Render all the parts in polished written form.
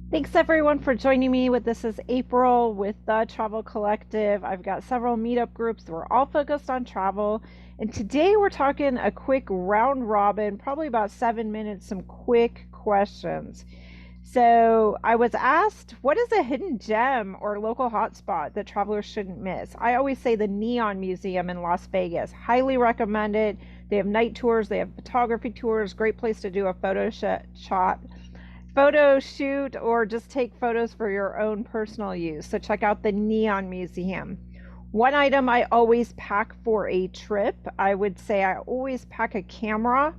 Thanks everyone for joining me with this is April with the Travel Collective. I've got several meetup groups. We're all focused on travel. And today we're talking a quick round robin, probably about 7 minutes, some quick questions. So I was asked, what is a hidden gem or local hotspot that travelers shouldn't miss? I always say the Neon Museum in Las Vegas. Highly recommend it. They have night tours, they have photography tours, great place to do a photo shoot or just take photos for your own personal use. So check out the Neon Museum. One item I always pack for a trip, I would say I always pack a camera,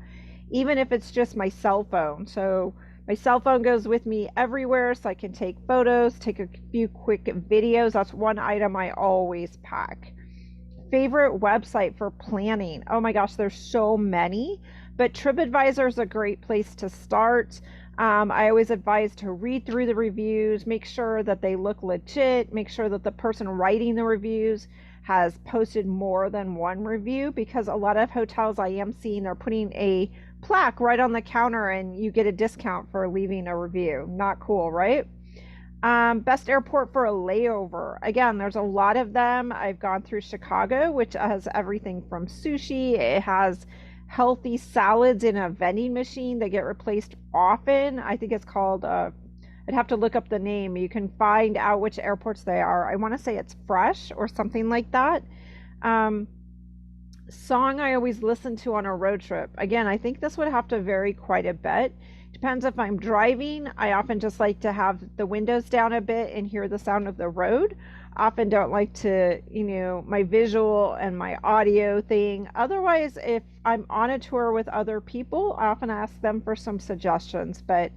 even if it's just my cell phone. So my cell phone goes with me everywhere so I can take photos, take a few quick videos. That's one item I always pack. Favorite website for planning? Oh my gosh, there's so many, but TripAdvisor is a great place to start. I always advise to read through the reviews, make sure that they look legit, make sure that the person writing the reviews has posted more than one review, because a lot of hotels I am seeing they're putting a plaque right on the counter and you get a discount for leaving a review. Not cool, right? Best airport for a layover. Again, there's a lot of them. I've gone through Chicago, which has everything from sushi. It has healthy salads in a vending machine that get replaced often. I think it's called, I'd have to look up the name. You can find out which airports they are. I want to say it's Fresh or something like that. Um, Song I always listen to on a road trip. Again, I think this would have to vary quite a bit. Depends if I'm driving. I often just like to have the windows down a bit and hear the sound of the road. Often don't like to, my visual and my audio thing. Otherwise, if I'm on a tour with other people, I often ask them for some suggestions. But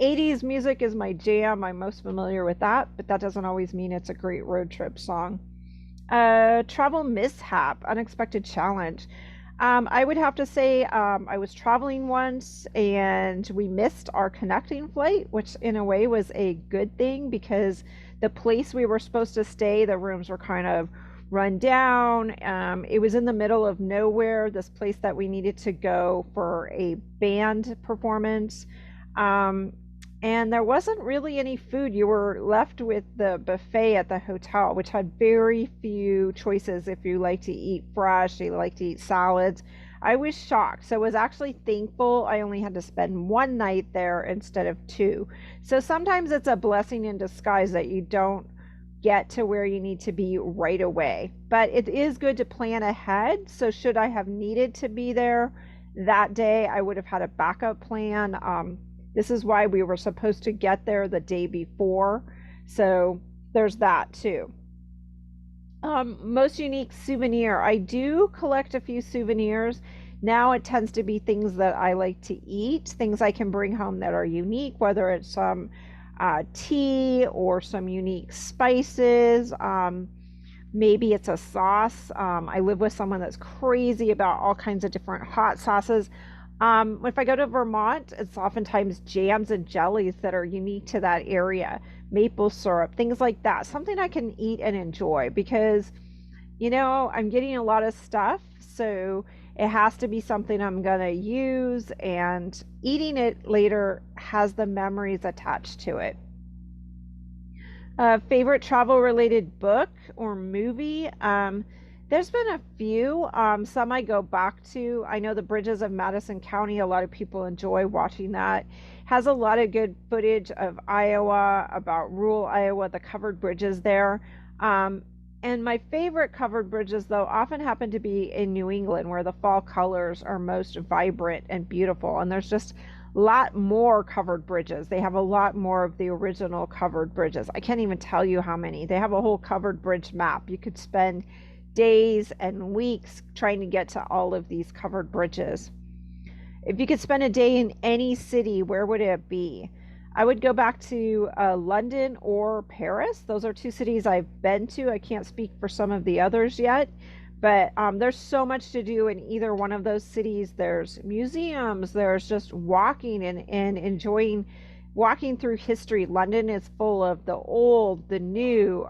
80s music is my jam. I'm most familiar with that, but that doesn't always mean it's a great road trip song. Travel mishap, unexpected challenge. I would have to say I was traveling once and we missed our connecting flight, which in a way was a good thing because the place we were supposed to stay, the rooms were kind of run down. It was in the middle of nowhere, this place that we needed to go for a band performance. Um, and there wasn't really any food. You were left with the buffet at the hotel, which had very few choices if you like to eat fresh, you like to eat salads. I was shocked. So I was actually thankful I only had to spend one night there instead of two. So sometimes it's a blessing in disguise that you don't get to where you need to be right away. But it is good to plan ahead. So should I have needed to be there that day, I would have had a backup plan. This is why we were supposed to get there the day before. So there's that too. Most unique souvenir. I do collect a few souvenirs. Now it tends to be things that I like to eat, things I can bring home that are unique, whether it's some tea or some unique spices. Maybe it's a sauce. I live with someone that's crazy about all kinds of different hot sauces. If I go to Vermont, it's oftentimes jams and jellies that are unique to that area, maple syrup, things like that. Something I can eat and enjoy because, I'm getting a lot of stuff. So it has to be something I'm going to use, and eating it later has the memories attached to it. Favorite travel related book or movie? There's been a few. Some I go back to. I know The Bridges of Madison County, a lot of people enjoy watching that. Has a lot of good footage of Iowa, about rural Iowa, the covered bridges there. And my favorite covered bridges, though, often happen to be in New England, where the fall colors are most vibrant and beautiful. And there's just a lot more covered bridges. They have a lot more of the original covered bridges. I can't even tell you how many. They have a whole covered bridge map. You could spend days and weeks trying to get to all of these covered bridges. If you could spend a day in any city, where would it be? I would go back to London or Paris. Those are two cities I've been to. I can't speak for some of the others yet, but there's so much to do in either one of those cities. There's museums, there's just walking and enjoying walking through history. London is full of the old, the new.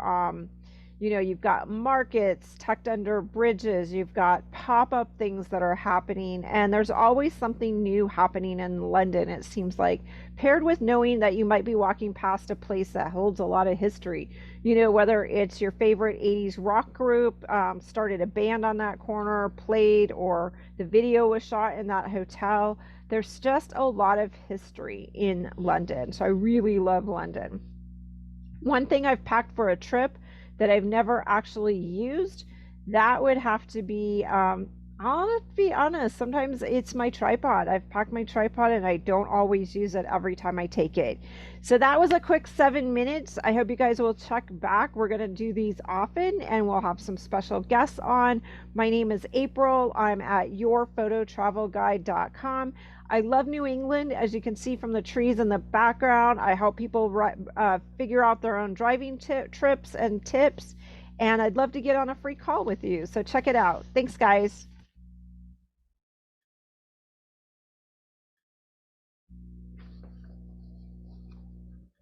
You know, you've got markets tucked under bridges, you've got pop-up things that are happening, and there's always something new happening in London, it seems like, paired with knowing that you might be walking past a place that holds a lot of history. You know, whether it's your favorite 80s rock group started a band on that corner, played, or the video was shot in that hotel. There's just a lot of history in London. So I really love London. One thing I've packed for a trip that I've never actually used, that would have to be, I'll have to be honest, sometimes it's my tripod. I've packed my tripod and I don't always use it every time I take it. So that was a quick 7 minutes. I hope you guys will check back. We're going to do these often and we'll have some special guests on. My name is April. I'm at yourphototravelguide.com. I love New England, as you can see from the trees in the background. I help people figure out their own driving trips and tips, and I'd love to get on a free call with you. So check it out. Thanks, guys.